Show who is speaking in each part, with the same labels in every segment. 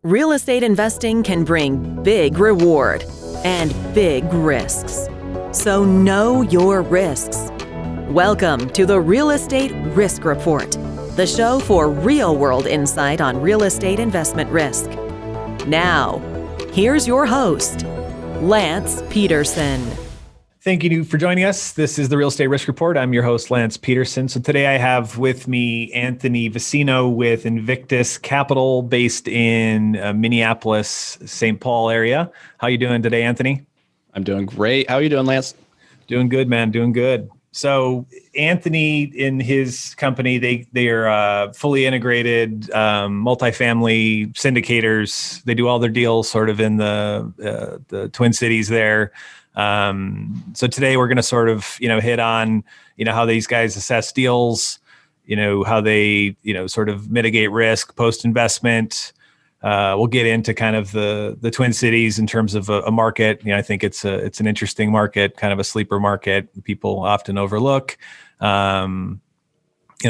Speaker 1: Real estate investing can bring big reward and big risks. So know your risks. Welcome to the Real Estate Risk Report, the show for real-world insight on real estate investment risk. Now, here's your host, Lance Pederson.
Speaker 2: Thank you for joining us. This is the Real Estate Risk Report. I'm your host, Lance Pederson. So today I have with me Anthony Vicino with Invictus Capital based in Minneapolis, St. Paul area. How you doing today, Anthony?
Speaker 3: I'm doing great. How are you doing, Lance?
Speaker 2: Doing good, man. Doing good. So Anthony, in his company, they are fully integrated multifamily syndicators. They do all their deals sort of in the Twin Cities there. So today we're going to sort of, hit on, how these guys assess deals, how they, sort of mitigate risk post-investment. We'll get into kind of the Twin Cities in terms of a market. I think it's an interesting market, kind of a sleeper market people often overlook.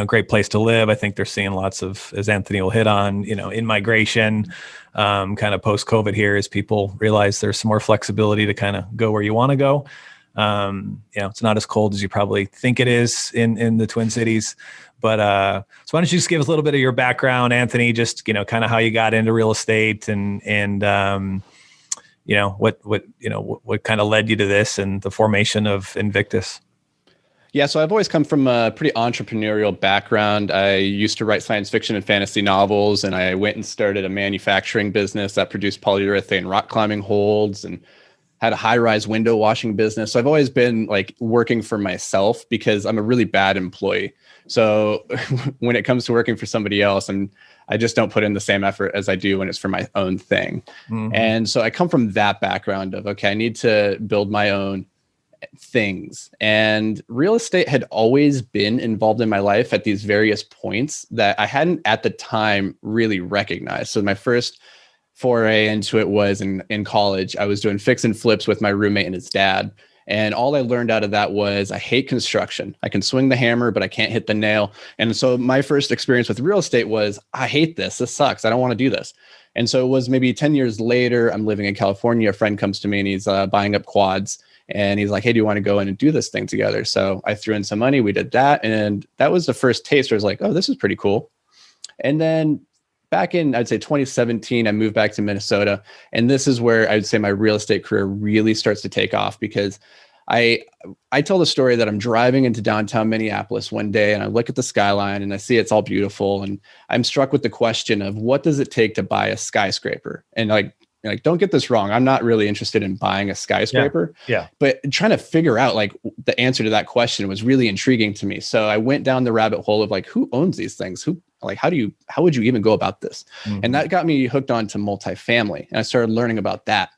Speaker 2: Great place to live. I think they're seeing lots of, as Anthony will hit on, in-migration, kind of post-COVID here as people realize there's some more flexibility to kind of go where you want to go. It's not as cold as you probably think it is in the Twin Cities. But so why don't you just give us a little bit of your background, Anthony, just, kind of how you got into real estate and what kind of led you to this and the formation of Invictus?
Speaker 3: Yeah, so I've always come from a pretty entrepreneurial background. I used to write science fiction and fantasy novels, and I went and started a manufacturing business that produced polyurethane rock climbing holds and had a high-rise window washing business. So I've always been like working for myself because I'm a really bad employee. So when it comes to working for somebody else, I just don't put in the same effort as I do when it's for my own thing. Mm-hmm. And so I come from that background of, okay, I need to build my own things. And real estate had always been involved in my life at these various points that I hadn't at the time really recognized. So my first foray into it was in college. I was doing fix and flips with my roommate and his dad. And all I learned out of that was I hate construction. I can swing the hammer, but I can't hit the nail. And so my first experience with real estate was, I hate this. This sucks. I don't want to do this. And so it was maybe 10 years later, I'm living in California. A friend comes to me and he's buying up quads. And he's like, hey, do you want to go in and do this thing together? So I threw in some money. We did that. And that was the first taste where I was like, oh, this is pretty cool. And then back in, I'd say 2017, I moved back to Minnesota. And this is where I'd say my real estate career really starts to take off, because I tell the story that I'm driving into downtown Minneapolis one day and I look at the skyline and I see it's all beautiful. And I'm struck with the question of what does it take to buy a skyscraper? And like, don't get this wrong. I'm not really interested in buying a skyscraper. Yeah. But trying to figure out like the answer to that question was really intriguing to me. So I went down the rabbit hole of like, who owns these things? How would you even go about this? Mm-hmm. And that got me hooked on to multifamily. And I started learning about that.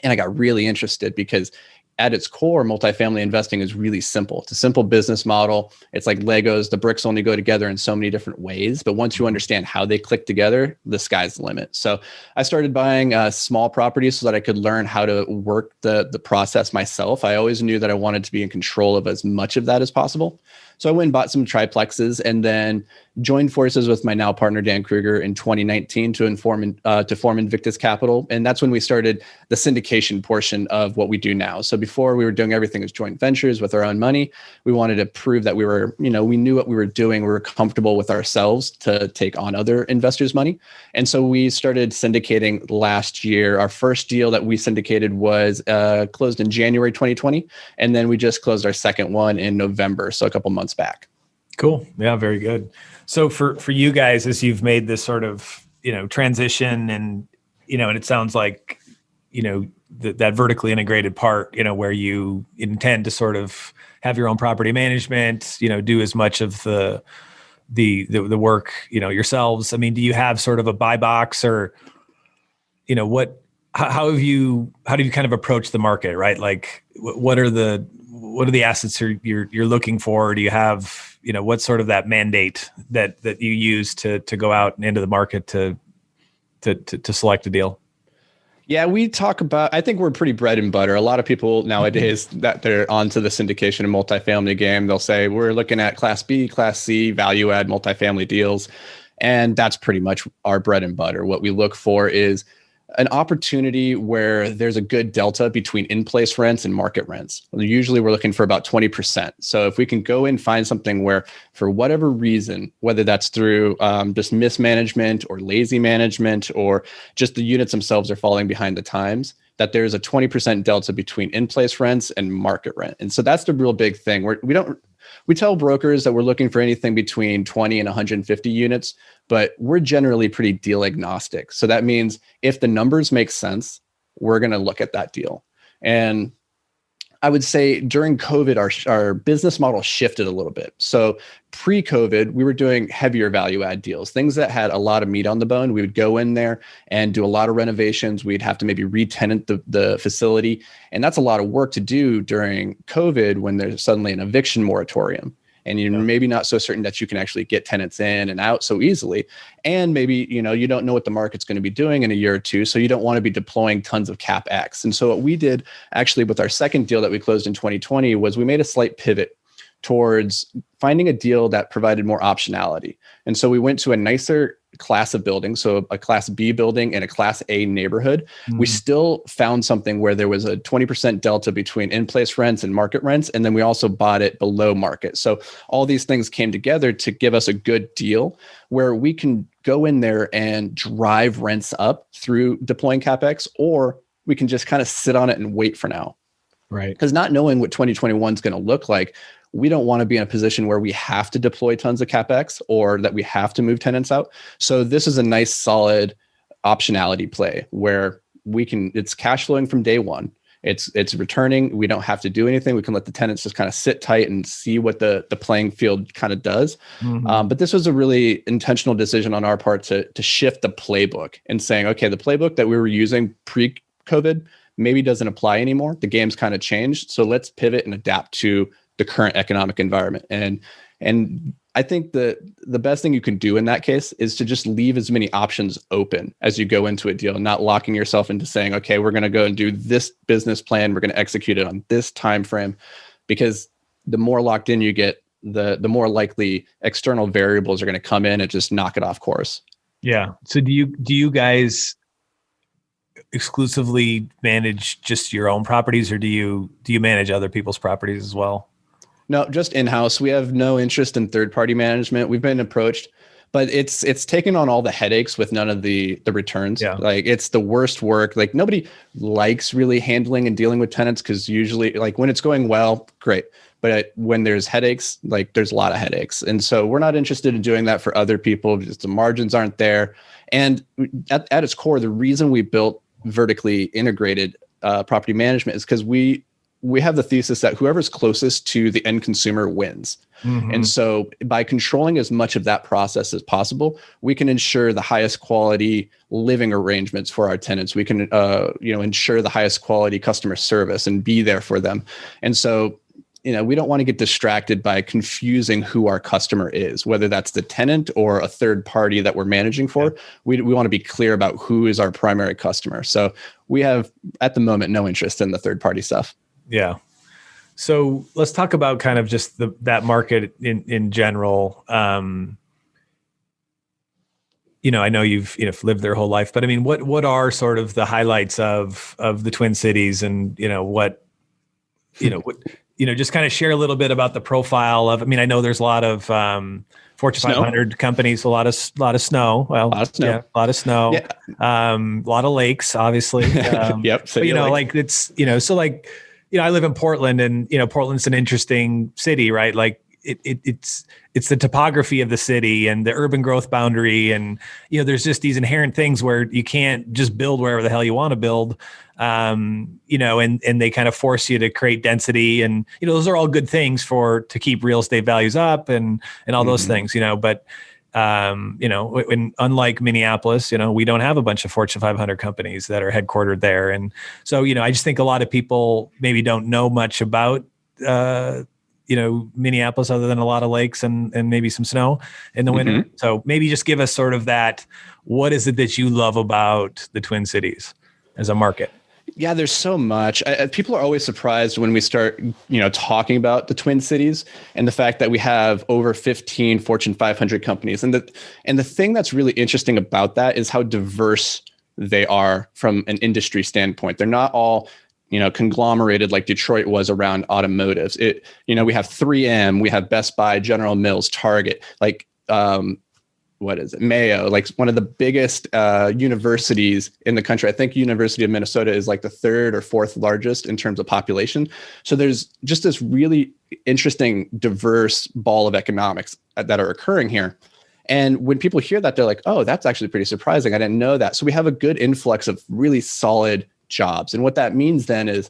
Speaker 3: And I got really interested because at its core, multifamily investing is really simple. It's a simple business model. It's like Legos. The bricks only go together in so many different ways. But once you understand how they click together, the sky's the limit. So I started buying small properties so that I could learn how to work the process myself. I always knew that I wanted to be in control of as much of that as possible. So I went and bought some triplexes and then joined forces with my now partner, Dan Kruger, in 2019 to form Invictus Capital. And that's when we started the syndication portion of what we do now. So before we were doing everything as joint ventures with our own money, we wanted to prove that we were, we knew what we were doing. We were comfortable with ourselves to take on other investors' money. And so we started syndicating last year. Our first deal that we syndicated was closed in January 2020. And then we just closed our second one in November. So a couple months back.
Speaker 2: Cool. Yeah, very good. So for you guys, as you've made this sort of, transition and, and it sounds like, that vertically integrated part, where you intend to sort of have your own property management, do as much of the work, yourselves. I mean, do you have sort of a buy box or, how have you kind of approached the market, right? Like what are the assets you're looking for? Do you have, what's sort of that mandate that you use to go out and into the market to select a deal?
Speaker 3: Yeah, we talk about, I think we're pretty bread and butter. A lot of people nowadays that they're onto the syndication and multifamily game, they'll say, we're looking at Class B, Class C, value add multifamily deals. And that's pretty much our bread and butter. What we look for is an opportunity where there's a good delta between in-place rents and market rents. Usually we're looking for about 20%. So if we can go and find something where, for whatever reason, whether that's through just mismanagement or lazy management, or just the units themselves are falling behind the times, that there's a 20% delta between in-place rents and market rent. And so that's the real big thing. We tell brokers that we're looking for anything between 20 and 150 units, but we're generally pretty deal agnostic. So that means if the numbers make sense, we're going to look at that deal. And I would say during COVID, our business model shifted a little bit. So pre-COVID, we were doing heavier value add deals, things that had a lot of meat on the bone. We would go in there and do a lot of renovations. We'd have to maybe re-tenant the facility. And that's a lot of work to do during COVID when there's suddenly an eviction moratorium. And you're maybe not so certain that you can actually get tenants in and out so easily. And maybe, you don't know what the market's going to be doing in a year or two. So you don't want to be deploying tons of CapEx. And so what we did actually with our second deal that we closed in 2020 was we made a slight pivot towards finding a deal that provided more optionality. And so we went to a nicer class of buildings, so a class B building and a class A neighborhood. We still found something where there was a 20% delta between in-place rents and market rents. And then we also bought it below market. So all these things came together to give us a good deal where we can go in there and drive rents up through deploying CapEx, or we can just kind of sit on it and wait for now.
Speaker 2: Right.
Speaker 3: Because not knowing what 2021 is going to look like, we don't want to be in a position where we have to deploy tons of CapEx or that we have to move tenants out. So this is a nice, solid optionality play where it's cash flowing from day one. It's returning. We don't have to do anything. We can let the tenants just kind of sit tight and see what the playing field kind of does. But this was a really intentional decision on our part to shift the playbook and saying, okay, the playbook that we were using pre-COVID maybe doesn't apply anymore. The game's kind of changed. So let's pivot and adapt to the current economic environment. And I think the best thing you can do in that case is to just leave as many options open as you go into a deal, not locking yourself into saying, okay, we're going to go and do this business plan. We're going to execute it on this time frame, because the more locked in you get, the more likely external variables are going to come in and just knock it off course.
Speaker 2: Yeah. So do you guys exclusively manage just your own properties, or do you manage other people's properties as well?
Speaker 3: No, just in-house. We have no interest in third-party management. We've been approached, but it's taken on all the headaches with none of the returns.
Speaker 2: Yeah.
Speaker 3: Like, it's the worst work. Like, nobody likes really handling and dealing with tenants, because usually, like, when it's going well, great. But when there's headaches, like, there's a lot of headaches. And so we're not interested in doing that for other people because the margins aren't there. And at its core, the reason we built vertically integrated property management is because we have the thesis that whoever's closest to the end consumer wins. And so by controlling as much of that process as possible, we can ensure the highest quality living arrangements for our tenants. We can ensure the highest quality customer service and be there for them. And so, we don't want to get distracted by confusing who our customer is, whether that's the tenant or a third party that we're managing for. We want to be clear about who is our primary customer. So we have, at the moment, no interest in the third party stuff.
Speaker 2: Yeah. So let's talk about kind of just that market in general. I know you've lived their whole life, but I mean, what are sort of the highlights of the Twin Cities, and just kind of share a little bit about the profile of. I mean, I know there's a lot of Fortune 500 companies, a lot of snow. Well, a lot of snow. Yeah, a lot of snow. Yeah. A lot of lakes, obviously.
Speaker 3: Yep.
Speaker 2: But like it's so like. I live in Portland, and Portland's an interesting city, right? Like it's the topography of the city and the urban growth boundary, and there's just these inherent things where you can't just build wherever the hell you want to build, and they kind of force you to create density, and those are all good things to keep real estate values up and all those things, but. Unlike Minneapolis, we don't have a bunch of Fortune 500 companies that are headquartered there. And so, I just think a lot of people maybe don't know much about, Minneapolis other than a lot of lakes and maybe some snow in the winter. So maybe just give us sort of that, what is it that you love about the Twin Cities as a market?
Speaker 3: Yeah, there's so much. People are always surprised when we start, talking about the Twin Cities and the fact that we have over 15 Fortune 500 companies. And the thing that's really interesting about that is how diverse they are from an industry standpoint. They're not all, conglomerated like Detroit was around automotives. We have 3M, we have Best Buy, General Mills, Target, like, what is it? Mayo, like one of the biggest universities in the country. I think University of Minnesota is like the third or fourth largest in terms of population. So there's just this really interesting, diverse ball of economics that are occurring here. And when people hear that, they're like, oh, that's actually pretty surprising. I didn't know that. So we have a good influx of really solid jobs. And what that means then is,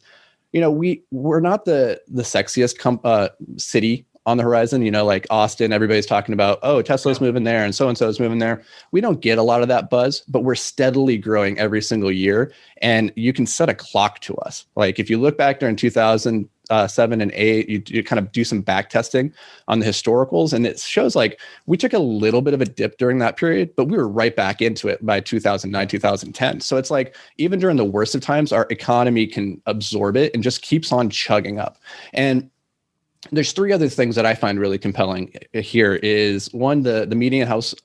Speaker 3: we're not the sexiest city on the horizon, like Austin, everybody's talking about, oh, Tesla's moving there and so is moving there. We don't get a lot of that buzz, but we're steadily growing every single year. And you can set a clock to us. Like if you look back during 2007 and 8, you kind of do some back testing on the historicals. And it shows like we took a little bit of a dip during that period, but we were right back into it by 2009, 2010. So it's like, even during the worst of times, our economy can absorb it and just keeps on chugging up. And there's three other things that I find really compelling here is one, the median house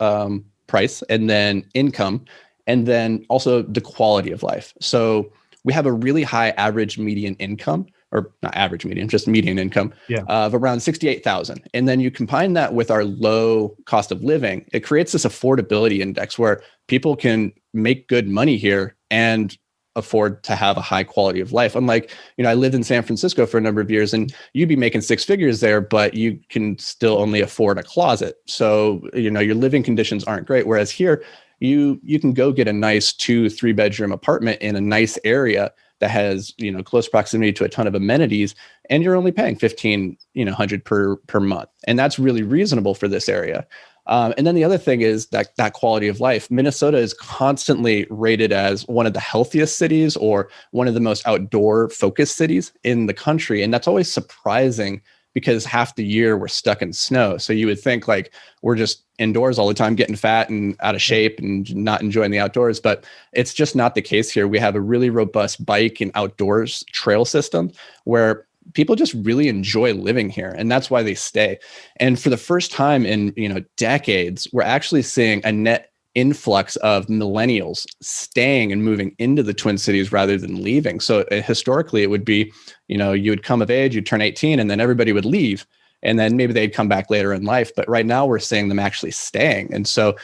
Speaker 3: price, and then income, and then also the quality of life. So we have a really high average median income, or not average median, just median income of around 68,000. And then you combine that with our low cost of living, it creates this affordability index where people can make good money here and afford to have a high quality of life. Unlike, I lived in San Francisco for a number of years and you'd be making six figures there, but you can still only afford a closet. So, your living conditions aren't great. Whereas here, you can go get a nice 2-3 bedroom apartment in a nice area that has, close proximity to a ton of amenities, and you're only paying $1,500 per month. And that's really reasonable for this area. And then the other thing is that quality of life. Minnesota is constantly rated as one of the healthiest cities or one of the most outdoor focused cities in the country. And that's always surprising because half the year we're stuck in snow. So you would think like we're just indoors all the time, getting fat and out of shape and not enjoying the outdoors. But it's just not the case here. We have a really robust bike and outdoors trail system where people just really enjoy living here, and that's why they stay. And for the first time in decades, we're actually seeing a net influx of millennials staying and moving into the Twin Cities rather than leaving. So historically, it would be, you would come of age, you'd turn 18, and then everybody would leave, and then maybe they'd come back later in life. But right now, we're seeing them actually staying, and so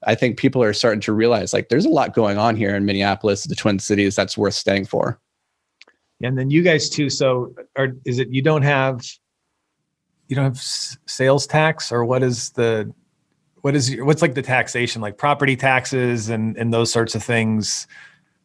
Speaker 3: I think people are starting to realize like there's a lot going on here in Minneapolis, the Twin Cities, that's worth staying for.
Speaker 2: And then you guys too. So is it, you don't have sales tax, or what's like the taxation, like property taxes and those sorts of things?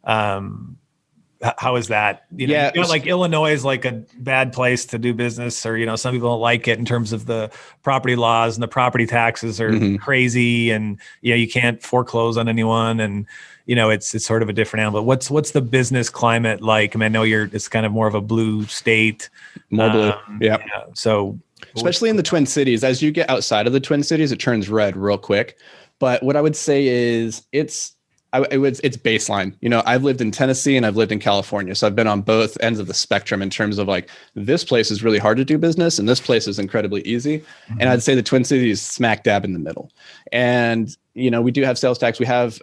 Speaker 2: How is that? Like Illinois is like a bad place to do business, or, some people don't like it in terms of the property laws, and the property taxes are crazy, and, you can't foreclose on anyone, and, it's sort of a different animal. But what's the business climate like? I mean, I know it's kind of more of a blue state.
Speaker 3: More blue. Yeah.
Speaker 2: So
Speaker 3: especially in the Twin Cities, as you get outside of the Twin Cities, it turns red real quick. But what I would say is it's baseline. I've lived in Tennessee and I've lived in California. So I've been on both ends of the spectrum in terms of like, this place is really hard to do business and this place is incredibly easy. And I'd say the Twin Cities smack dab in the middle. And, we do have sales tax. We have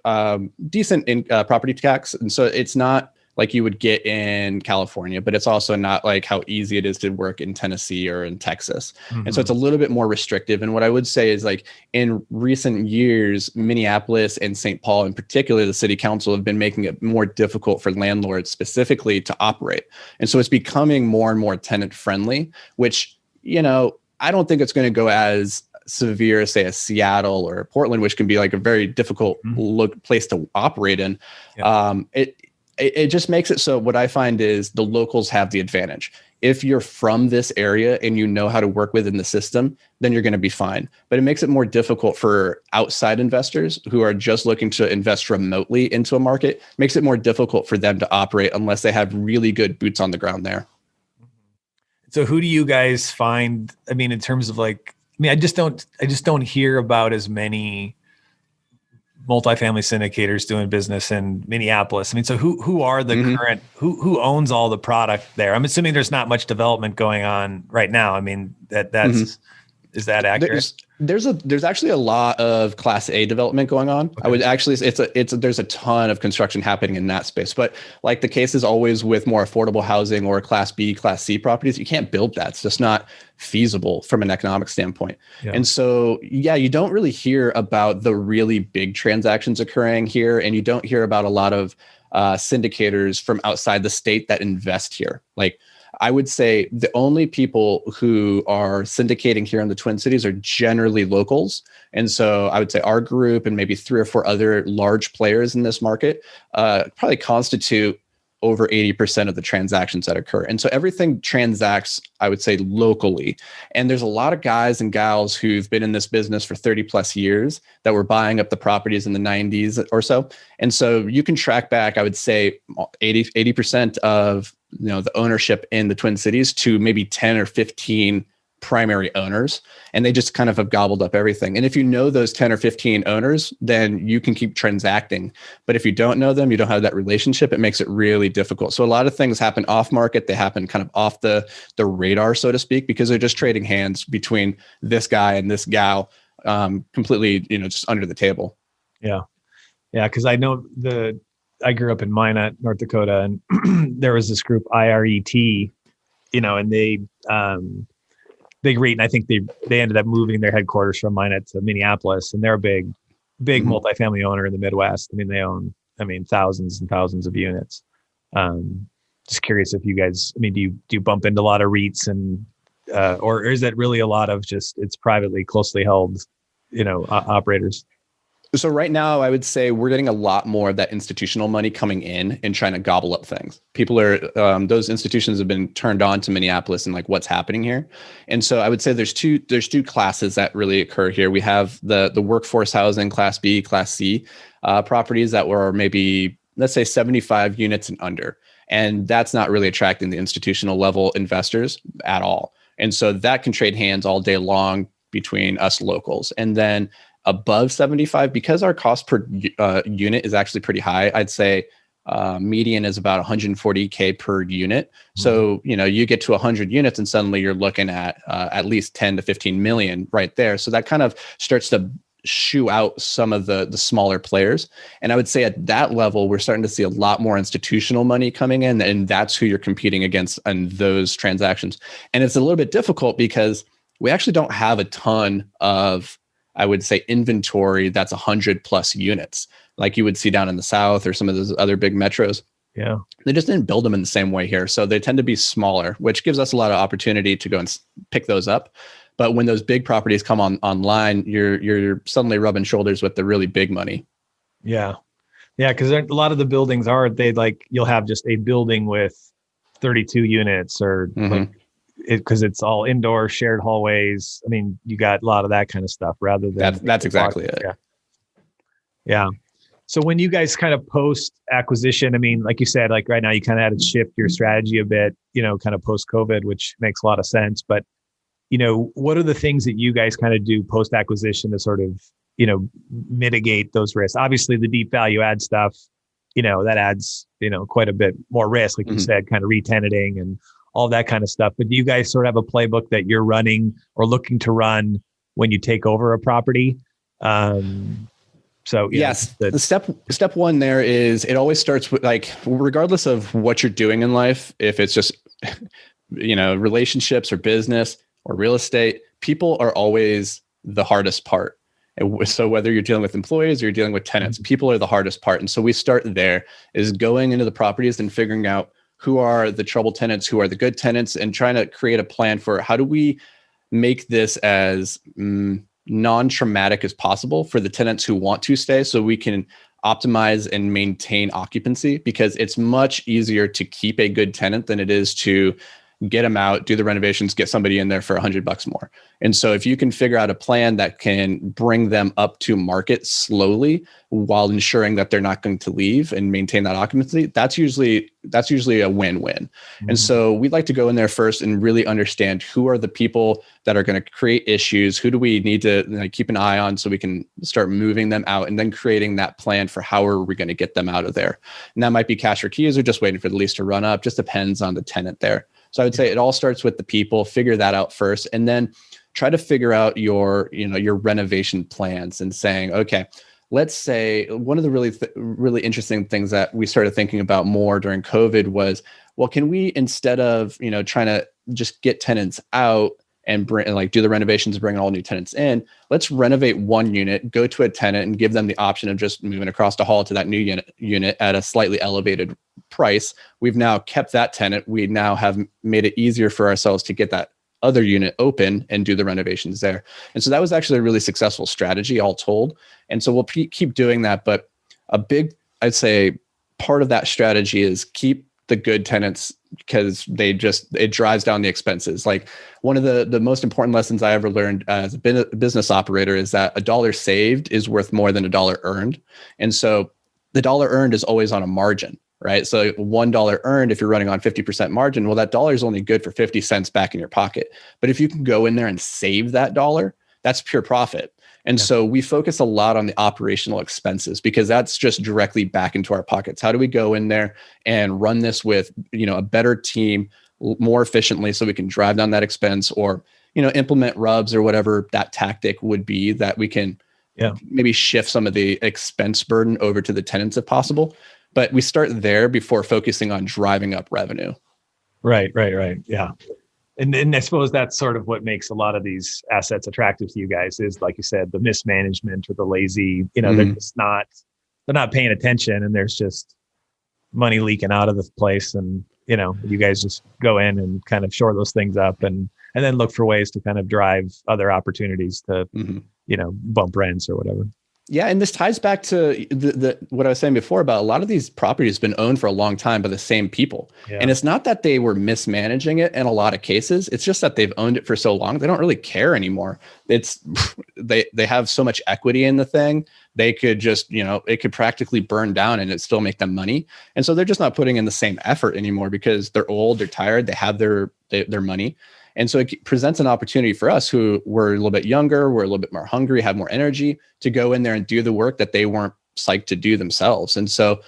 Speaker 3: decent property tax. And so it's not like you would get in California, but it's also not like how easy it is to work in Tennessee or in Texas. And so it's a little bit more restrictive. And what I would say is like in recent years, Minneapolis and St. Paul in particular, the city council have been making it more difficult for landlords specifically to operate. And so it's becoming more and more tenant friendly, which, I don't think it's going to go as severe as say a Seattle or Portland, which can be like a very difficult place to operate in. It just makes it so what I find is the locals have the advantage. If you're from this area and you know how to work within the system, then you're going to be fine. But it makes it more difficult for outside investors who are just looking to invest remotely into a market. It makes it more difficult for them to operate unless they have really good boots on the ground there.
Speaker 2: So who do you guys find? I mean, in terms of like, I just don't hear about as many multifamily syndicators doing business in Minneapolis. I mean, so who are the current, who owns all the product there? I'm assuming there's not much development going on right now. I mean, that's is that accurate?
Speaker 3: There's actually a lot of Class A development going on. Okay. I would actually, there's a ton of construction happening in that space. But like the case is always with more affordable housing or Class B, Class C properties, you can't build that. It's just not feasible from an economic standpoint. Yeah. And so, you don't really hear about the really big transactions occurring here, and you don't hear about a lot of syndicators from outside the state that invest here. Like, I would say the only people who are syndicating here in the Twin Cities are generally locals. And so I would say our group and maybe 3 or 4 other large players in this market probably constitute over 80% of the transactions that occur. And so everything transacts, I would say, locally. And there's a lot of guys and gals who've been in this business for 30 plus years that were buying up the properties in the 90s or so. And so you can track back, I would say 80% of the ownership in the Twin Cities to maybe 10 or 15 primary owners, and they just kind of have gobbled up everything. And if you know those 10 or 15 owners, then you can keep transacting. But if you don't know them, you don't have that relationship, it makes it really difficult. So a lot of things happen off market. They happen kind of off the radar, so to speak, because they're just trading hands between this guy and this gal, completely, just under the table.
Speaker 2: Yeah. Yeah. Cause I know I grew up in Minot, North Dakota, and there was this group IRET, and they big REIT, and I think they ended up moving their headquarters from Minot to Minneapolis, and they're a big multifamily owner in the Midwest. I mean, they own thousands and thousands of units. Just curious if you guys, do you bump into a lot of REITs and or is it really a lot of just it's privately closely held, operators?
Speaker 3: So right now, I would say we're getting a lot more of that institutional money coming in and trying to gobble up things. People are, those institutions have been turned on to Minneapolis and like what's happening here. And so I would say there's two classes that really occur here. We have the workforce housing, Class B, Class C properties that were maybe, let's say 75 units and under. And that's not really attracting the institutional level investors at all. And so that can trade hands all day long between us locals. And then above 75, because our cost per unit is actually pretty high, I'd say median is about 140K per unit. So, you get to 100 units and suddenly you're looking at least 10 to 15 million right there. So that kind of starts to shoo out some of the smaller players. And I would say at that level, we're starting to see a lot more institutional money coming in, and that's who you're competing against in those transactions. And it's a little bit difficult because we actually don't have a ton of, I would say, inventory that's 100 plus units like you would see down in the South or some of those other big metros.
Speaker 2: Yeah.
Speaker 3: They just didn't build them in the same way here. So they tend to be smaller, which gives us a lot of opportunity to go and pick those up. But when those big properties come online, you're suddenly rubbing shoulders with the really big money.
Speaker 2: Yeah. Yeah. Cause a lot of the buildings you'll have just a building with 32 units or because it's all indoor shared hallways. You got a lot of that kind of stuff rather than
Speaker 3: that's exactly it.
Speaker 2: Yeah. So when you guys kind of post acquisition, like you said, like right now you kind of had to shift your strategy a bit, kind of post COVID, which makes a lot of sense. But, what are the things that you guys kind of do post acquisition to sort of, mitigate those risks? Obviously the deep value add stuff, that adds, quite a bit more risk, like you said, kind of re-tenanting and all that kind of stuff. But do you guys sort of have a playbook that you're running or looking to run when you take over a property?
Speaker 3: Yes, the step one there is it always starts with regardless of what you're doing in life, if it's just, relationships or business or real estate, people are always the hardest part. So whether you're dealing with employees or you're dealing with tenants, people are the hardest part. And so we start there is going into the properties and figuring out who are the troubled tenants, who are the good tenants, and trying to create a plan for how do we make this as non-traumatic as possible for the tenants who want to stay so we can optimize and maintain occupancy, because it's much easier to keep a good tenant than it is to get them out, do the renovations, get somebody in there for $100 more. And so if you can figure out a plan that can bring them up to market slowly while ensuring that they're not going to leave and maintain that occupancy, that's usually a win-win. Mm-hmm. And so we'd like to go in there first and really understand who are the people that are going to create issues, who do we need to keep an eye on so we can start moving them out, and then creating that plan for how are we going to get them out of there. And that might be cash or keys or just waiting for the lease to run up, just depends on the tenant there. So I would say it all starts with the people, figure that out first, and then try to figure out your renovation plans and saying, okay, let's say one of the really interesting things that we started thinking about more during COVID was, well, can we, instead of, trying to just get tenants out and do the renovations and bring all new tenants in, let's renovate one unit, go to a tenant and give them the option of just moving across the hall to that new unit at a slightly elevated price. We've now kept that tenant. We now have made it easier for ourselves to get that other unit open and do the renovations there. And so that was actually a really successful strategy, all told. And so we'll keep doing that. But a big, I'd say, part of that strategy is keep the good tenants, because it drives down the expenses. Like, one of the most important lessons I ever learned as a business operator is that a dollar saved is worth more than a dollar earned. And so the dollar earned is always on a margin, right? So $1 earned, if you're running on 50% margin, well, that dollar is only good for 50 cents back in your pocket. But if you can go in there and save that dollar, that's pure profit. And so we focus a lot on the operational expenses, because that's just directly back into our pockets. How do we go in there and run this with, a better team more efficiently so we can drive down that expense, or, implement rubs or whatever that tactic would be that we can maybe shift some of the expense burden over to the tenants if possible. But we start there before focusing on driving up revenue.
Speaker 2: Right. Yeah. And I suppose that's sort of what makes a lot of these assets attractive to you guys is, like you said, the mismanagement or the lazy, they're not paying attention, and there's just money leaking out of the place. And, you guys just go in and kind of shore those things up and then look for ways to kind of drive other opportunities to, bump rents or whatever.
Speaker 3: Yeah, and this ties back to the what I was saying before about a lot of these properties have been owned for a long time by the same people. Yeah. And it's not that they were mismanaging it in a lot of cases. It's just that they've owned it for so long, they don't really care anymore. It's they have so much equity in the thing. They could just, it could practically burn down and it still make them money. And so they're just not putting in the same effort anymore because they're old, they're tired, they have their money. And so it presents an opportunity for us who were a little bit younger, we're a little bit more hungry, have more energy to go in there and do the work that they weren't psyched to do themselves. And so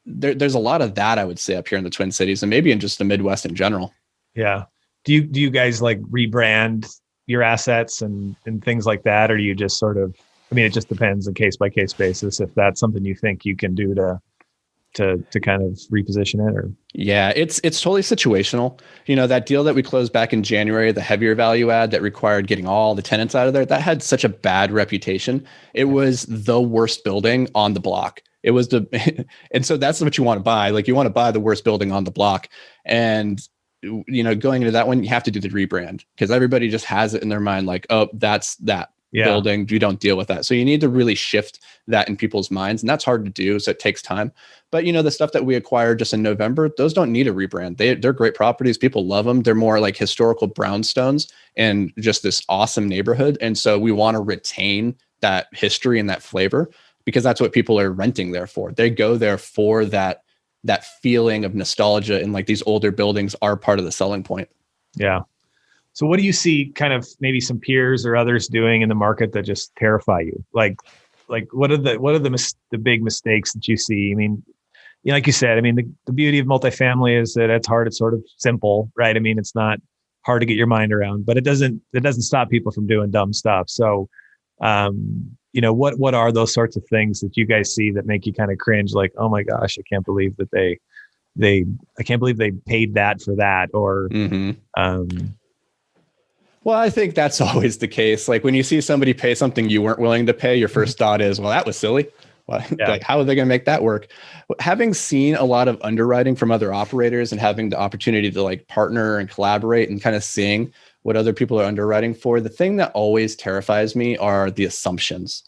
Speaker 3: there's a lot of that, I would say, up here in the Twin Cities and maybe in just the Midwest in general.
Speaker 2: Yeah. Do you guys like rebrand your assets and things like that? Or do you just sort of, it just depends on case by case basis if that's something you think you can do to kind of reposition it? Or
Speaker 3: yeah, it's totally situational. That deal that we closed back in January, the heavier value add that required getting all the tenants out of there, that had such a bad reputation. It was the worst building on the block. It was and so that's what you want to buy. Like, you want to buy the worst building on the block. And going into that one, you have to do the rebrand because everybody just has it in their mind like, oh, that's that building. You don't deal with that. So you need to really shift that in people's minds. And that's hard to do. So it takes time. But the stuff that we acquired just in November, those don't need a rebrand. They're great properties. People love them. They're more like historical brownstones and just this awesome neighborhood. And so we want to retain that history and that flavor because that's what people are renting there for. They go there for that feeling of nostalgia, and like these older buildings are part of the selling point.
Speaker 2: Yeah. So what do you see kind of maybe some peers or others doing in the market that just terrify you? Like what are the big mistakes that you see? Like you said, the beauty of multifamily is that it's hard. It's sort of simple, right? It's not hard to get your mind around, but it doesn't stop people from doing dumb stuff. So, what are those sorts of things that you guys see that make you kind of cringe? Like, oh my gosh, I can't believe that I can't believe they paid that for that. Or,
Speaker 3: well, I think that's always the case. Like, when you see somebody pay something you weren't willing to pay, your first thought is, well, that was silly. Well, like, how are they going to make that work? Having seen a lot of underwriting from other operators and having the opportunity to like partner and collaborate and kind of seeing what other people are underwriting for, the thing that always terrifies me are the assumptions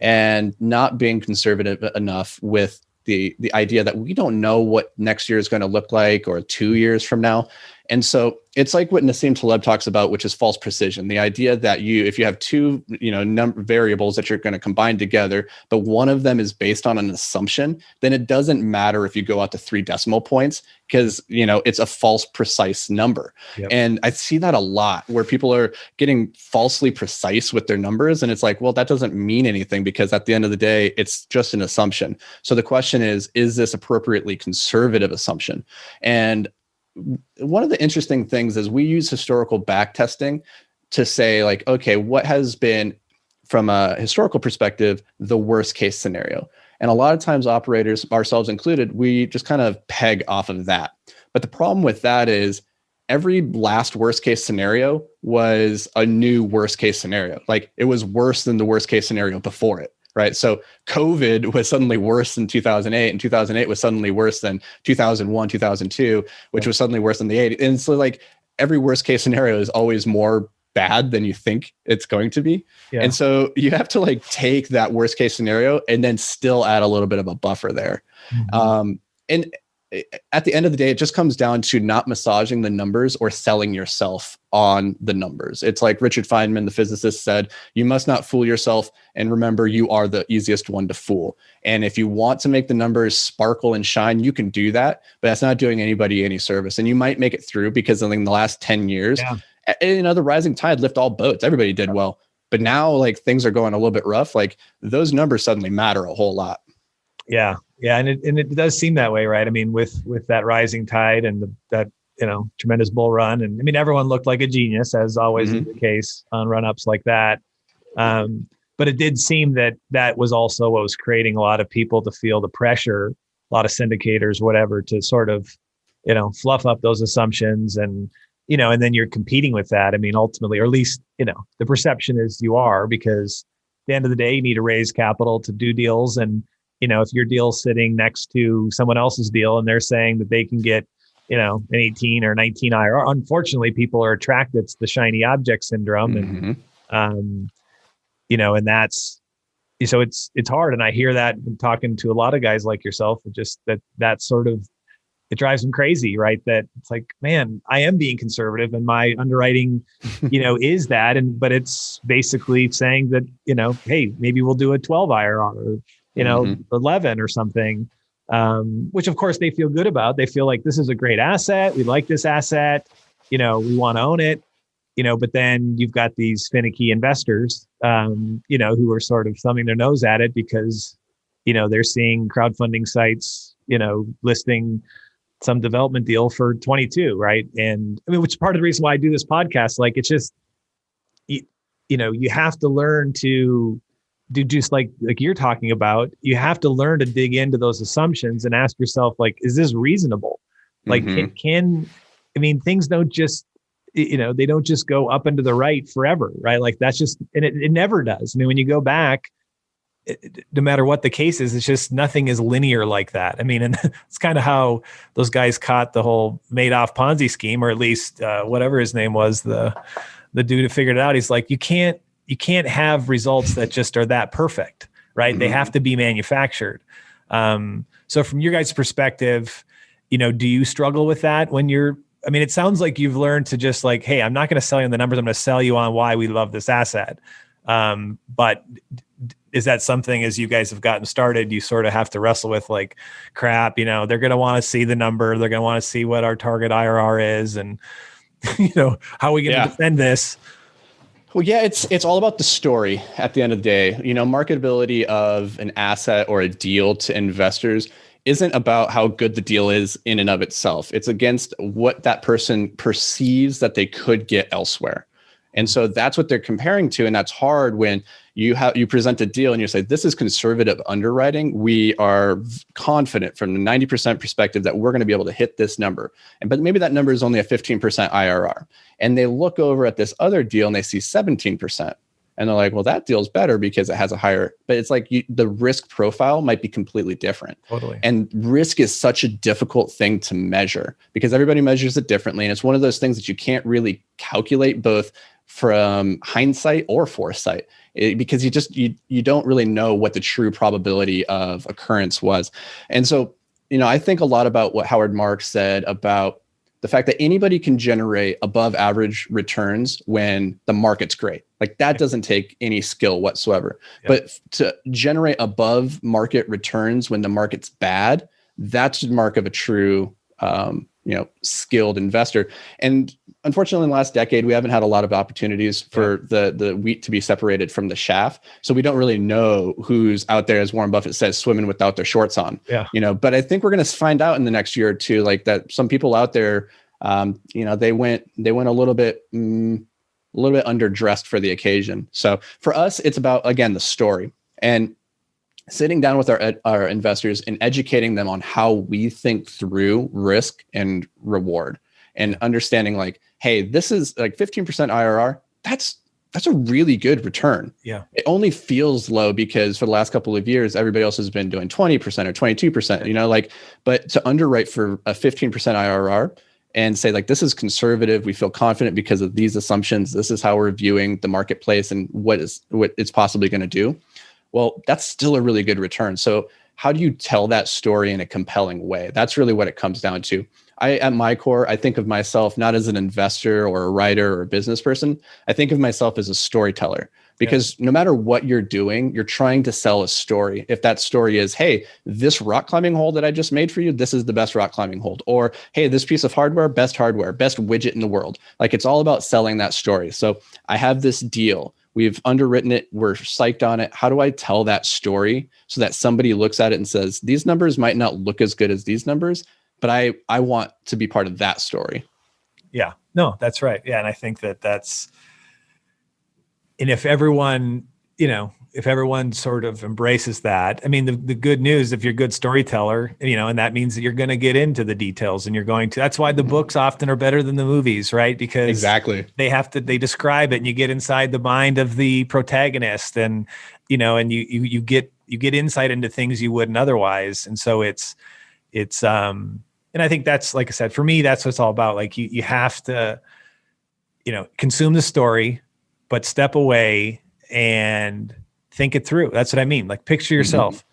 Speaker 3: and not being conservative enough with the idea that we don't know what next year is going to look like, or 2 years from now. And so it's like what Nassim Taleb talks about, which is false precision. The idea that if you have two, variables that you're going to combine together, but one of them is based on an assumption, then it doesn't matter if you go out to 3 decimal points, because, it's a false precise number. Yep. And I see that a lot where people are getting falsely precise with their numbers. And it's like, well, that doesn't mean anything, because at the end of the day, it's just an assumption. So the question is this appropriately conservative assumption? And one of the interesting things is we use historical back testing to say, like, okay, what has been, from a historical perspective, the worst case scenario? And a lot of times operators, ourselves included, we just kind of peg off of that. But the problem with that is every last worst case scenario was a new worst case scenario. Like, it was worse than the worst case scenario before it. Right. So COVID was suddenly worse than 2008, and 2008 was suddenly worse than 2001, 2002, which was suddenly worse than the 80s. And so, like, every worst case scenario is always more bad than you think it's going to be. Yeah. And so you have to, like, take that worst case scenario and then still add a little bit of a buffer there. Mm-hmm. And at the end of the day, it just comes down to not massaging the numbers or selling yourself on the numbers. It's like Richard Feynman, the physicist, said, you must not fool yourself. And remember, you are the easiest one to fool. And if you want to make the numbers sparkle and shine, you can do that, but that's not doing anybody any service. And you might make it through, because in the last 10 years, the rising tide lift all boats. Everybody did well. But now, like, things are going a little bit rough. Like, those numbers suddenly matter a whole lot.
Speaker 2: Yeah. Yeah. And it does seem that way, right? I mean, with that rising tide and that tremendous bull run. And I mean, everyone looked like a genius, as always is the case on run-ups like that. But it did seem that was also what was creating a lot of people to feel the pressure, a lot of syndicators, whatever, to sort of, fluff up those assumptions. And, and then you're competing with that. I mean, ultimately, or at least, the perception is you are, because at the end of the day, you need to raise capital to do deals. And, if your deal's sitting next to someone else's deal and they're saying that they can get, an 18 or 19 IRR, unfortunately, people are attracted to the shiny object syndrome. And, and that's, so it's hard. And I hear that talking to a lot of guys like yourself, just that sort of, it drives them crazy, right? That it's like, man, I am being conservative and my underwriting, is that. But it's basically saying that, hey, maybe we'll do a 12 IRR or, 11 or something, which of course they feel good about. They feel like this is a great asset. We like this asset, we want to own it, but then you've got these finicky investors, who are sort of thumbing their nose at it because, they're seeing crowdfunding sites, listing some development deal for 22, right? And I mean, which is part of the reason why I do this podcast. Like, it's just, you have to learn to do, just like you're talking about, you have to learn to dig into those assumptions and ask yourself, like, is this reasonable? Like, things don't just, they don't just go up and to the right forever, right? Like, that's just, and it never does. I mean, when you go back, no matter what the case is, it's just nothing is linear like that. I mean, and it's kind of how those guys caught the whole Madoff Ponzi scheme, or at least whatever his name was, the dude who figured it out. He's like, you can't have results that just are that perfect, right? They have to be manufactured. So from your guys' perspective, do you struggle with that when it sounds like you've learned to just like, hey, I'm not going to sell you on the numbers. I'm going to sell you on why we love this asset. But is that something, as you guys have gotten started, you sort of have to wrestle with, like, crap, they're going to want to see the number. They're going to want to see what our target IRR is. And, how are we going to defend this?
Speaker 3: Well, yeah, it's all about the story at the end of the day. Marketability of an asset or a deal to investors isn't about how good the deal is in and of itself. It's against what that person perceives that they could get elsewhere. And so that's what they're comparing to. And that's hard when you present a deal and you say, this is conservative underwriting. We are confident from the 90% perspective that we're going to be able to hit this number. But maybe that number is only a 15% IRR. And they look over at this other deal and they see 17%. And they're like, well, that deal's better because it has a higher, but it's like the risk profile might be completely different.
Speaker 2: Totally.
Speaker 3: And risk is such a difficult thing to measure because everybody measures it differently. And it's one of those things that you can't really calculate both from hindsight or foresight, because you don't really know what the true probability of occurrence was. And so, I think a lot about what Howard Marks said about the fact that anybody can generate above average returns when the market's great. Like that doesn't take any skill whatsoever. Yeah. But to generate above market returns when the market's bad, that's the mark of a true, skilled investor. And unfortunately, in the last decade, we haven't had a lot of opportunities for the wheat to be separated from the chaff. So we don't really know who's out there, as Warren Buffett says, swimming without their shorts on. Yeah. But I think we're going to find out in the next year or two, like that some people out there, they went a little bit underdressed for the occasion. So for us, it's about, again, the story and sitting down with our investors and educating them on how we think through risk and reward, and understanding like, hey, this is like 15% IRR. That's a really good return. Yeah. It only feels low because for the last couple of years, everybody else has been doing 20% or 22%, but to underwrite for a 15% IRR and say like, this is conservative. We feel confident because of these assumptions. This is how we're viewing the marketplace and what it's possibly going to do. Well, that's still a really good return. So how do you tell that story in a compelling way? That's really what it comes down to. At my core, I think of myself not as an investor or a writer or a business person. I think of myself as a storyteller, because no matter what you're doing, you're trying to sell a story. If that story is, hey, this rock climbing hold that I just made for you, this is the best rock climbing hold. Or, hey, this piece of hardware, best widget in the world. Like it's all about selling that story. So I have this deal. We've underwritten it. We're psyched on it. How do I tell that story so that somebody looks at it and says, these numbers might not look as good as these numbers, but I want to be part of that story.
Speaker 2: Yeah, no, that's right. Yeah. And I think and if everyone sort of embraces that, I mean, the good news, if you're a good storyteller, and that means that you're going to get into the details and that's why the books often are better than the movies, right? Because
Speaker 3: exactly
Speaker 2: they describe it and you get inside the mind of the protagonist and, and you get insight into things you wouldn't otherwise. And so and I think that's, like I said, for me, that's what it's all about. Like you have to, consume the story, but step away and think it through. That's what I mean. Like picture yourself,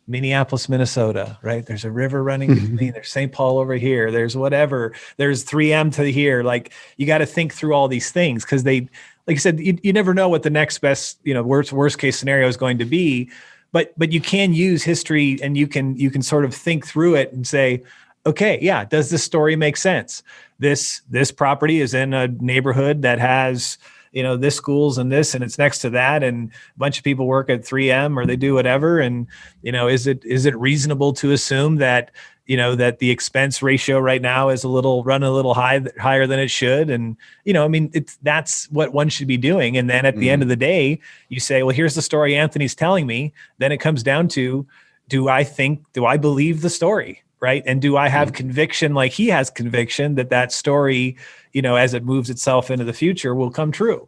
Speaker 2: Minneapolis, Minnesota, right? There's a river running between, there's St. Paul over here. There's whatever, there's 3M to here. Like you got to think through all these things. Cause like you said, you never know what the next best, worst case scenario is going to be, but you can use history and you can sort of think through it and say, okay, yeah, does this story make sense? This property is in a neighborhood that has, this schools and this, and it's next to that. And a bunch of people work at 3M or they do whatever. And, is it reasonable to assume that, that the expense ratio right now is run a little higher than it should. And, that's what one should be doing. And then at the end of the day, you say, well, here's the story Anthony's telling me. Then it comes down to, do I believe the story? Right. And do I have conviction like he has conviction that story, as it moves itself into the future will come true,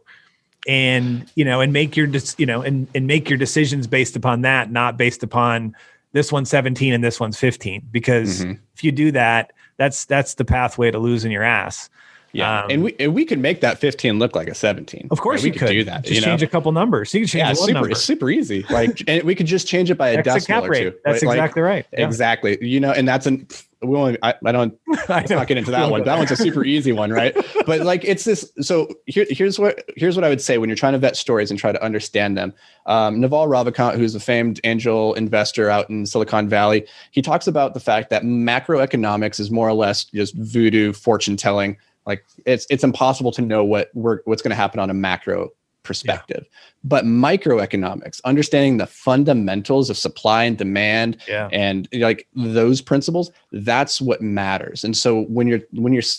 Speaker 2: and, and make your, and make your decisions based upon that, not based upon this one's 17 and this one's 15, because if you do that, that's the pathway to losing your ass.
Speaker 3: Yeah. And we can make that 15 look like a 17.
Speaker 2: Of course,
Speaker 3: right?
Speaker 2: We could do that. Just change a couple numbers. You can change one number.
Speaker 3: It's super easy. Like, and we could just change it by a decimal or two.
Speaker 2: That's exactly right. Yeah.
Speaker 3: Exactly. And that's let's not get into that one. That one's a super easy one, right? But like, it's this. So here's what I would say when you're trying to vet stories and try to understand them. Naval Ravikant, who's a famed angel investor out in Silicon Valley, he talks about the fact that macroeconomics is more or less just voodoo fortune telling. Like it's impossible to know what's going to happen on a macro perspective, but microeconomics, understanding the fundamentals of supply and demand and like those principles, that's what matters. And so when you're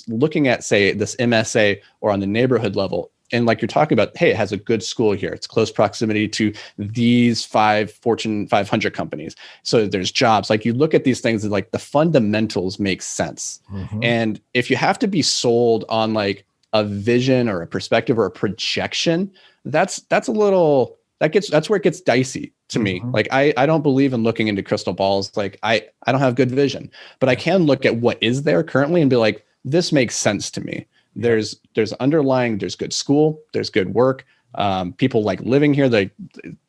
Speaker 3: looking at, say, this MSA or on the neighborhood level, and like you're talking about, hey, it has a good school here. It's close proximity to these 5 Fortune 500 companies. So there's jobs. Like you look at these things and like the fundamentals make sense. And if you have to be sold on like a vision or a perspective or a projection, that's where it gets dicey to me. Like I don't believe in looking into crystal balls. Like I don't have good vision, but I can look at what is there currently and be like, this makes sense to me. There's underlying, there's good school, there's good work. People like living here,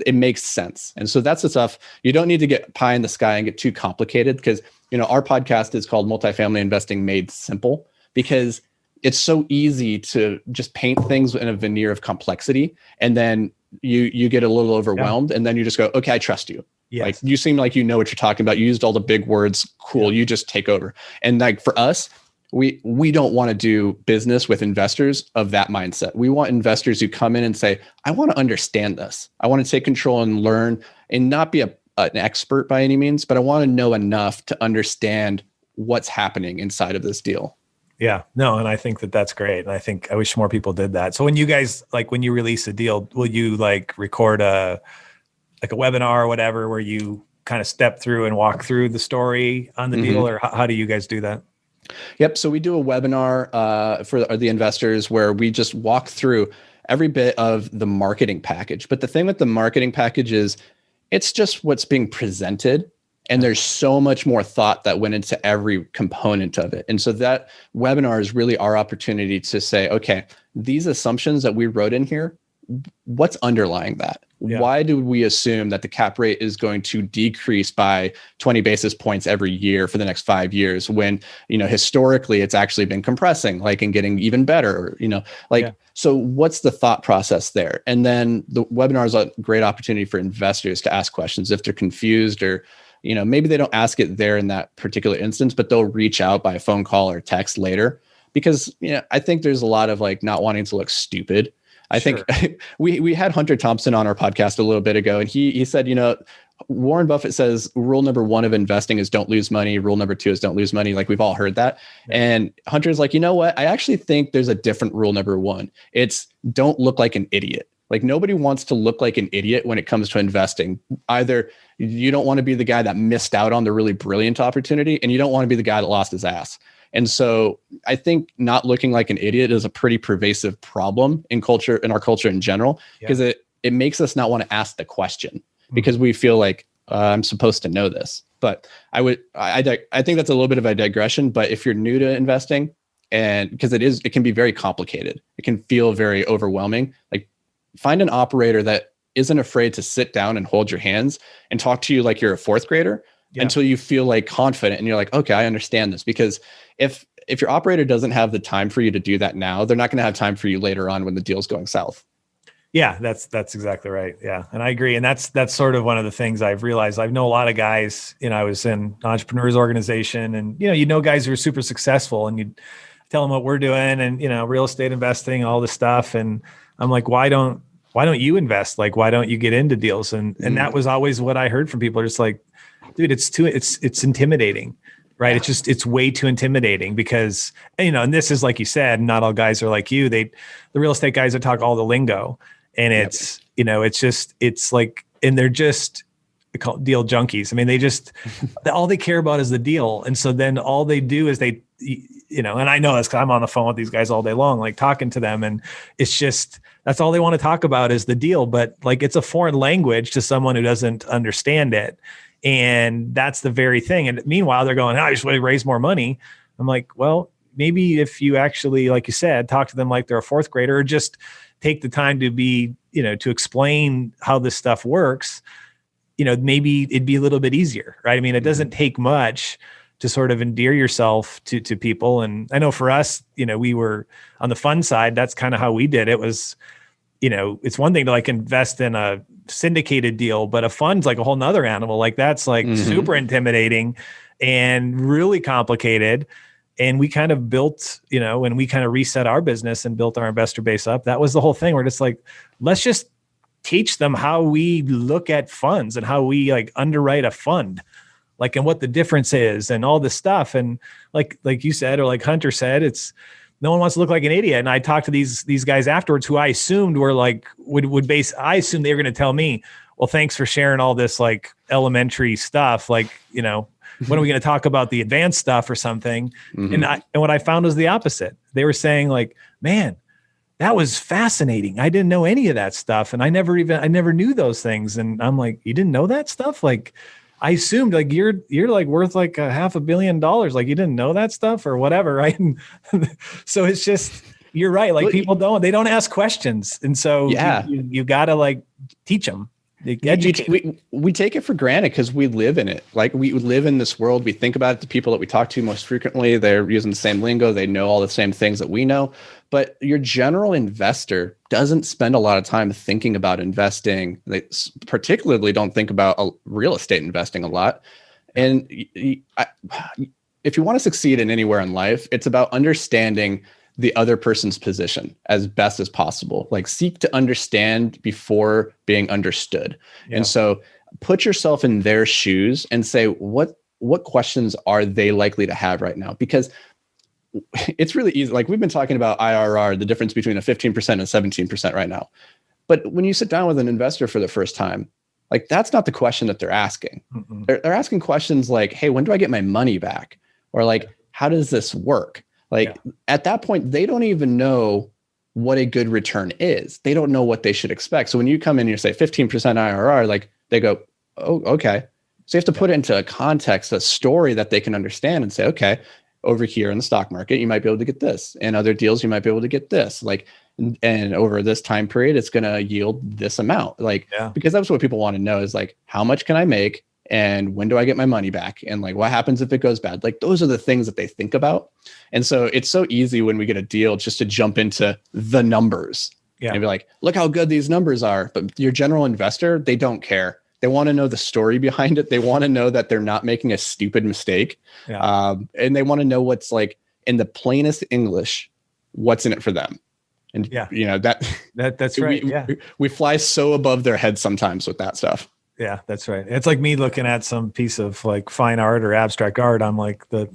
Speaker 3: it makes sense. And so that's the stuff. You don't need to get pie in the sky and get too complicated, because, our podcast is called Multifamily Investing Made Simple, because it's so easy to just paint things in a veneer of complexity. And then you get a little overwhelmed, and then you just go, okay, I trust you. Yes. Like, you seem like you know what you're talking about. You used all the big words. Cool. You just take over. And like for us, we don't want to do business with investors of that mindset. We want investors who come in and say, I want to understand this. I want to take control and learn, and not be an expert by any means, but I want to know enough to understand what's happening inside of this deal.
Speaker 2: Yeah, no. And I think that's great. And I wish more people did that. So when you guys, like when you release a deal, will you like record a webinar or whatever, where you kind of step through and walk through the story on the deal, or how do you guys do that?
Speaker 3: Yep. So we do a webinar for the investors where we just walk through every bit of the marketing package. But the thing with the marketing package is it's just what's being presented. And there's so much more thought that went into every component of it. And so that webinar is really our opportunity to say, okay, these assumptions that we wrote in here, what's underlying that? Yeah. Why do we assume that the cap rate is going to decrease by 20 basis points every year for the next 5 years, when, historically it's actually been compressing, like, and getting even better, So what's the thought process there? And then the webinar is a great opportunity for investors to ask questions if they're confused, or, maybe they don't ask it there in that particular instance, but they'll reach out by phone call or text later, because, I think there's a lot of like not wanting to look stupid. I think we had Hunter Thompson on our podcast a little bit ago, and he said, Warren Buffett says rule number 1 of investing is don't lose money. Rule number 2 is don't lose money. Like, we've all heard that. Yeah. And Hunter's like, you know what? I actually think there's a different rule number 1. It's don't look like an idiot. Like, nobody wants to look like an idiot when it comes to investing. Either you don't want to be the guy that missed out on the really brilliant opportunity, and you don't want to be the guy that lost his ass. And so I think not looking like an idiot is a pretty pervasive problem in our culture in general, because it makes us not want to ask the question, because we feel like I'm supposed to know this. But I think that's a little bit of a digression. But if you're new to investing, and because it can be very complicated, it can feel very overwhelming. Like, find an operator that isn't afraid to sit down and hold your hands and talk to you like you're a 4th grader. Yeah. Until you feel like confident and you're like, okay, I understand this. Because if your operator doesn't have the time for you to do that now, they're not going to have time for you later on when the deal's going south.
Speaker 2: Yeah, that's exactly right. Yeah. And I agree. And that's sort of one of the things I've realized. I know a lot of guys, I was in an entrepreneurs organization, and, guys who are super successful, and you tell them what we're doing, and, real estate investing, all this stuff. And I'm like, why don't you invest? Like, why don't you get into deals? And that was always what I heard from people. Just like, dude, it's intimidating, right? Yeah. It's way too intimidating, because, and this is, like you said, not all guys are like you. The real estate guys that talk all the lingo, and it's, it's like, and they're just deal junkies. I mean, they just, all they care about is the deal. And so then all they do is and I know this because I'm on the phone with these guys all day long, like talking to them. And it's just, that's all they want to talk about is the deal. But like, it's a foreign language to someone who doesn't understand it. And that's the very thing. And meanwhile, they're going, I just want to raise more money. I'm like, well, maybe if you actually, like you said, talk to them like they're a 4th grader, or just take the time to be, to explain how this stuff works, maybe it'd be a little bit easier, right? I mean, it doesn't take much to sort of endear yourself to people. And I know for us, we were on the fund side. That's kind of how we did it. Was, it's one thing to like invest in a syndicated deal, but a fund's like a whole nother animal. Like, that's like super intimidating and really complicated. And we kind of built, when we kind of reset our business and built our investor base up, that was the whole thing. We're just like, let's just teach them how we look at funds and how we like underwrite a fund, like, and what the difference is and all this stuff. And like you said, or like Hunter said, it's, no one wants to look like an idiot. And I talked to these guys afterwards who I assumed were like, I assumed they were going to tell me, well, thanks for sharing all this like elementary stuff. Like, when are we going to talk about the advanced stuff or something? Mm-hmm. And what I found was the opposite. They were saying like, man, that was fascinating. I didn't know any of that stuff. And I never knew those things. And I'm like, you didn't know that stuff? Like, I assumed like you're like worth like $500 million. Like, you didn't know that stuff or whatever, right? And so it's just, You're right. Like people they don't ask questions. And so you got to like teach them.
Speaker 3: We take it for granted because we live in it. Like we live in this world. We think about it. The people that we talk to most frequently, they're using the same lingo. They know all the same things that we know. But your general investor doesn't spend a lot of time thinking about investing. They particularly don't think about real estate investing a lot. And if you want to succeed in anywhere in life, it's about understanding the other person's position as best as possible. Like seek to understand before being understood. Yeah. And so put yourself in their shoes and say, what questions are they likely to have right now? Because it's really easy. Like we've been talking about IRR, the difference between a 15% and 17% right now. But when you sit down with an investor for the first time, like that's not the question that they're asking. They're asking questions like, hey, when do I get my money back? Or like, how does this work? Like at that point, they don't even know what a good return is. They don't know what they should expect. So when you come in and you say 15% IRR, like they go, oh, okay. So you have to put it into a context, a story that they can understand and say, okay, over here in the stock market, you might be able to get this. In other deals, you might be able to get this. Like, and over this time period, it's going to yield this amount. Like, because that's what people want to know is like, how much can I make? And when do I get my money back? And like, what happens if it goes bad? Like, those are the things that they think about. And so it's so easy when we get a deal just to jump into the numbers and be like, look how good these numbers are. But your general investor, they don't care. They want to know the story behind it. They want to know that they're not making a stupid mistake. And they want to know what's like in the plainest English, what's in it for them. And you know,
Speaker 2: that's right.
Speaker 3: We fly so above their heads sometimes with that stuff.
Speaker 2: Yeah, that's right. It's like me looking at some piece of like fine art or abstract art. I'm like the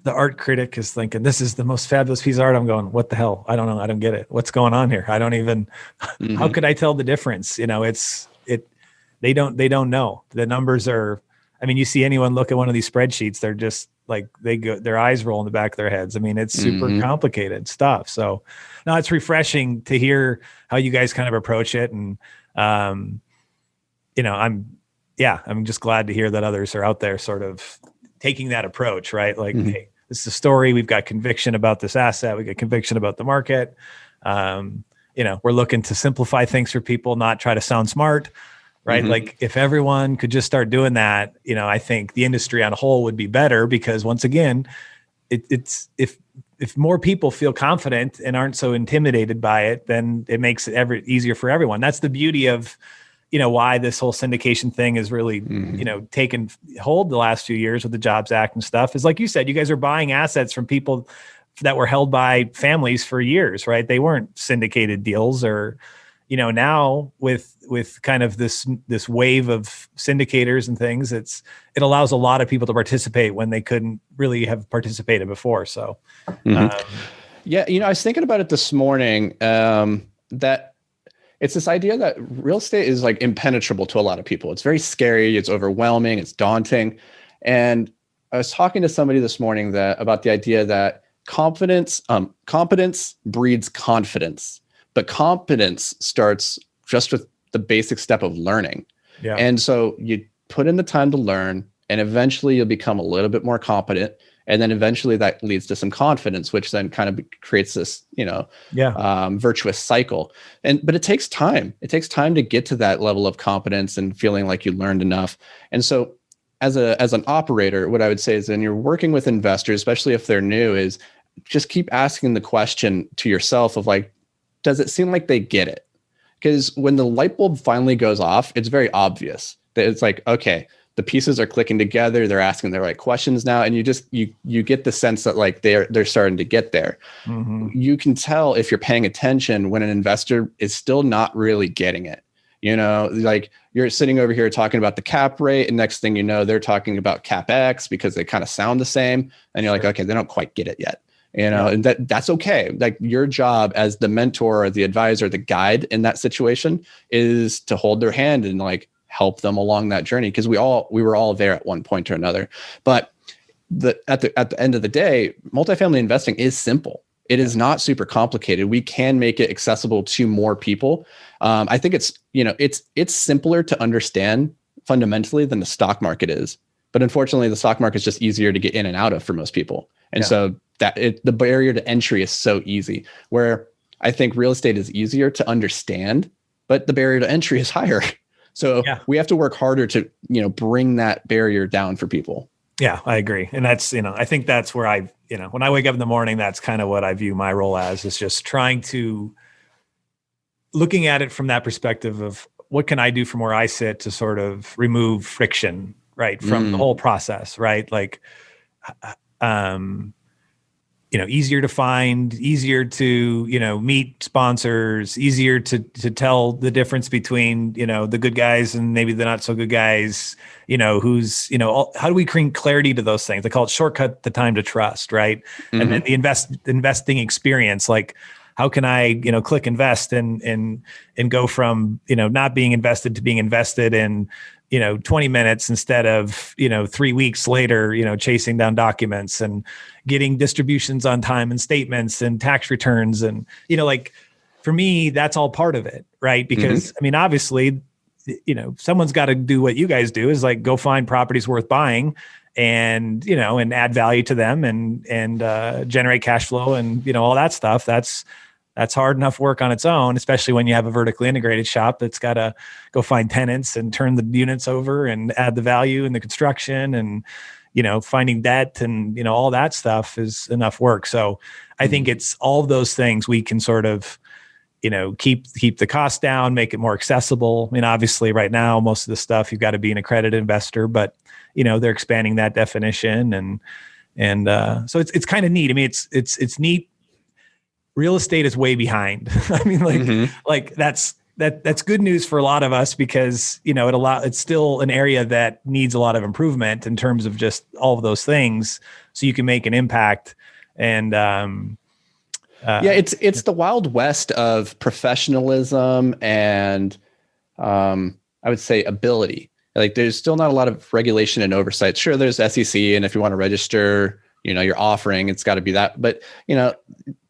Speaker 2: art critic is thinking this is the most fabulous piece of art. I'm going, what the hell? I don't know. I don't get it. What's going on here? I don't even. How could I tell the difference? You know, they don't know. The numbers are. I mean, you see anyone look at one of these spreadsheets, they're just like their eyes roll in the back of their heads. I mean, it's super complicated stuff. So, no, it's refreshing to hear how you guys kind of approach it and. You know, I'm just glad to hear that others are out there sort of taking that approach, right? Like, hey, this is a story. We've got conviction about this asset. We got conviction about the market. You know, we're looking to simplify things for people, not try to sound smart, right? Like if everyone could just start doing that, you know, I think the industry on a whole would be better because once again, it's if more people feel confident and aren't so intimidated by it, then it makes it easier for everyone. That's the beauty of, you know, why this whole syndication thing has really, you know, taken hold the last few years with the Jobs Act and stuff is like you said, you guys are buying assets from people that were held by families for years, right? They weren't syndicated deals or, you know, now with kind of this wave of syndicators and things, it allows a lot of people to participate when they couldn't really have participated before. So,
Speaker 3: yeah, you know, I was thinking about it this morning, that it's this idea that real estate is like impenetrable to a lot of people. It's very scary. It's overwhelming. It's daunting. And I was talking to somebody this morning about the idea that competence breeds confidence, but competence starts just with the basic step of learning. Yeah. And so you put in the time to learn and eventually you'll become a little bit more competent. And then eventually that leads to some confidence, which then kind of creates this, you know, virtuous cycle. But it takes time. It takes time to get to that level of competence and feeling like you learned enough. And so as an operator, what I would say is when you're working with investors, especially if they're new, is just keep asking the question to yourself of like, does it seem like they get it? Because when the light bulb finally goes off, it's very obvious that it's like, okay, the pieces are clicking together. They're asking the right questions now. And you get the sense that like they're starting to get there. You can tell if you're paying attention when an investor is still not really getting it. You know, like you're sitting over here talking about the cap rate and next thing you know, they're talking about CapEx because they kind of sound the same. And you're like, okay, they don't quite get it yet. You know, and that's okay. Like your job as the mentor or the advisor, the guide in that situation is to hold their hand and like, help them along that journey because we were all there at one point or another. But at the end of the day, multifamily investing is simple. It is not super complicated. We can make it accessible to more people. I think it's simpler to understand fundamentally than the stock market is. But unfortunately, the stock market is just easier to get in and out of for most people. And so the barrier to entry is so easy, where I think real estate is easier to understand, but the barrier to entry is higher. So we have to work harder to, bring that barrier down for people.
Speaker 2: Yeah, I agree. And that's, I think that's where when I wake up in the morning, that's kind of what I view my role as, is just looking at it from that perspective of what can I do from where I sit to sort of remove friction, right, from the whole process, right? Like, easier to find, easier to, meet sponsors, easier to tell the difference between, the good guys and maybe the not so good guys, how do we bring clarity to those things? They call it shortcut the time to trust, right? And then the investing experience, like, how can I, click invest and go from, not being invested to being invested in, 20 minutes instead of, 3 weeks later, chasing down documents and getting distributions on time and statements and tax returns. And, for me, that's all part of it. Right. Because obviously, someone's got to do what you guys do, is like go find properties worth buying and, and add value to them and generate cash flow and, all that stuff. That's hard enough work on its own, especially when you have a vertically integrated shop that's got to go find tenants and turn the units over and add the value in the construction and, finding debt and, all that stuff is enough work. So I think it's all of those things we can sort of, keep the cost down, make it more accessible. Obviously right now, most of the stuff you've got to be an accredited investor, but, they're expanding that definition and so it's kind of neat. It's neat. Real estate is way behind. Like that's good news for a lot of us because, it's still an area that needs a lot of improvement in terms of just all of those things. So you can make an impact and,
Speaker 3: it's the Wild West of professionalism and, I would say ability. Like there's still not a lot of regulation and oversight. Sure. There's SEC. And if you want to register, your offering, it's got to be that, but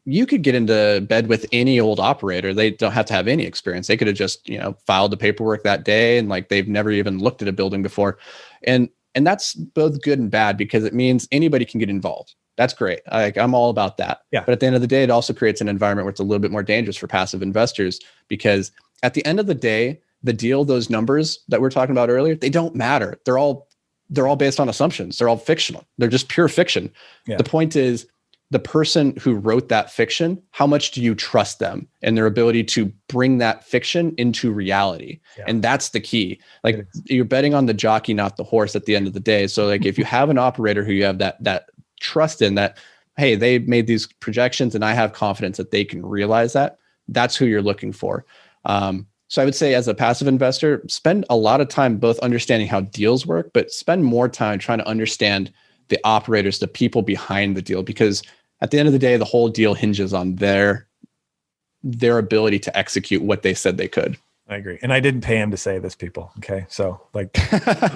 Speaker 3: you could get into bed with any old operator. They don't have to have any experience. They could have just, filed the paperwork that day and like they've never even looked at a building before. And that's both good and bad because it means anybody can get involved. That's great. I'm all about that.
Speaker 2: Yeah.
Speaker 3: But at the end of the day, it also creates an environment where it's a little bit more dangerous for passive investors because at the end of the day, the deal, those numbers that we're talking about earlier, they don't matter. They're all based on assumptions. They're all fictional. They're just pure fiction. Yeah. The point is, the person who wrote that fiction, how much do you trust them and their ability to bring that fiction into reality? Yeah. And that's the key. Like you're betting on the jockey, not the horse at the end of the day. So like if you have an operator who you have that trust in that, hey, they made these projections and I have confidence that they can realize that, that's who you're looking for. So I would say as a passive investor, spend a lot of time both understanding how deals work, but spend more time trying to understand the operators, the people behind the deal, because at the end of the day, the whole deal hinges on their ability to execute what they said they could.
Speaker 2: I agree. And I didn't pay him to say this, people. Okay. So like,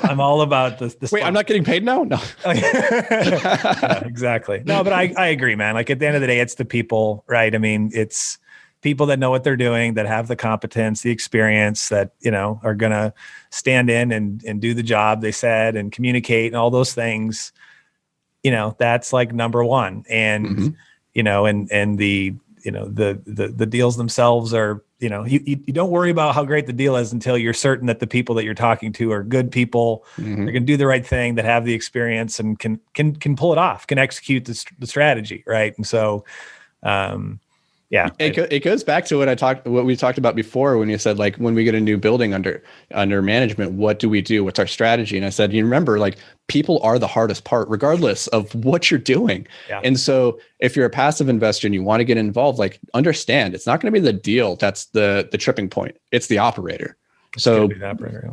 Speaker 2: I'm all about this.
Speaker 3: Wait, I'm not getting paid now? No.
Speaker 2: Yeah, exactly. No, but I agree, man. Like at the end of the day, it's the people, right? It's people that know what they're doing, that have the competence, the experience, that, are going to stand in and do the job they said and communicate and all those things. That's like number one. And, and the deals themselves are, you don't worry about how great the deal is until you're certain that the people that you're talking to are good people. They're going to do the right thing, that have the experience and can pull it off, can execute the strategy. Right. And so,
Speaker 3: it goes back to what we talked about before when you said, like, when we get a new building under management, what do we do? What's our strategy? And I said, you remember, like, people are the hardest part, regardless of what you're doing. Yeah. And so if you're a passive investor and you want to get involved, like, understand it's not going to be the deal that's the tripping point. It's the operator. So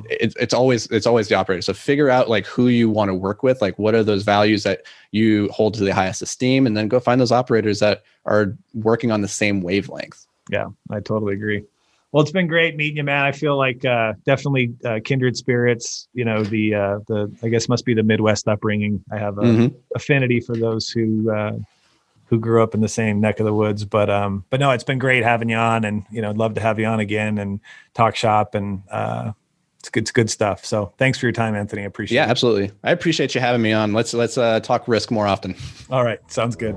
Speaker 3: it's always the operator. So figure out like who you want to work with, like what are those values that you hold to the highest esteem, and then go find those operators that are working on the same wavelength.
Speaker 2: Yeah, I totally agree. Well, it's been great meeting you, man. I feel like definitely kindred spirits. The I guess must be the Midwest upbringing. I have a affinity for those who grew up in the same neck of the woods, but no, it's been great having you on, and I'd love to have you on again and talk shop and It's good stuff. So thanks for your time, Anthony. I appreciate it.
Speaker 3: Yeah, absolutely. I appreciate you having me on. Let's talk risk more often.
Speaker 2: All right. Sounds good.